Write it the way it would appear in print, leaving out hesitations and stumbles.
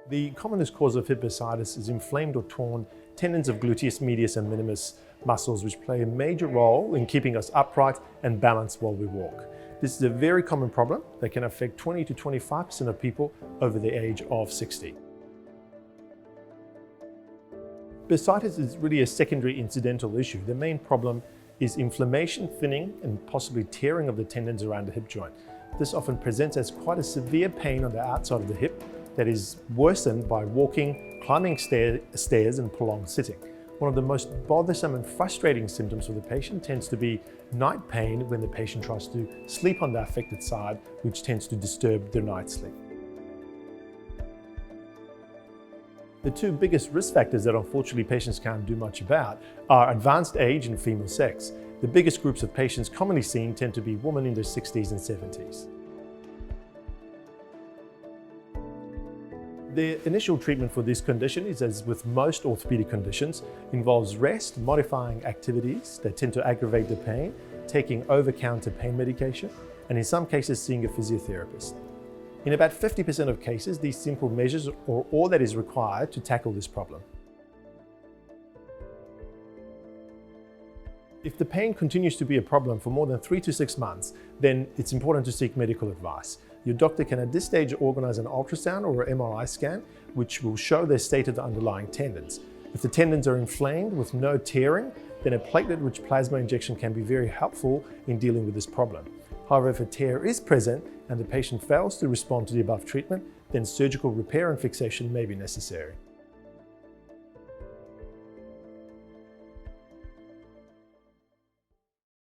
The commonest cause of hip bursitis is inflamed or torn tendons of gluteus medius and minimus muscles, which play a major role in keeping us upright and balanced while we walk. This is a very common problem that can affect 20 to 25% of people over the age of 60. Bursitis is really a secondary incidental issue. The main problem is inflammation, thinning, and possibly tearing of the tendons around the hip joint. This often presents as quite a severe pain on the outside of the hip that is worsened by walking, climbing stairs, and prolonged sitting. One of the most bothersome and frustrating symptoms for the patient tends to be night pain when the patient tries to sleep on the affected side, which tends to disturb their night sleep. The two biggest risk factors that unfortunately patients can't do much about are advanced age and female sex. The biggest groups of patients commonly seen tend to be women in their 60s and 70s. The initial treatment for this condition is, as with most orthopedic conditions, involves rest, modifying activities that tend to aggravate the pain, taking over-the-counter pain medication, and in some cases seeing a physiotherapist. In about 50% of cases, these simple measures are all that is required to tackle this problem. If the pain continues to be a problem for more than 3 to 6 months, then it's important to seek medical advice. Your doctor can at this stage organize an ultrasound or an MRI scan, which will show the state of the underlying tendons. If the tendons are inflamed with no tearing, then a platelet-rich plasma injection can be very helpful in dealing with this problem. However, if a tear is present and the patient fails to respond to the above treatment, then surgical repair and fixation may be necessary.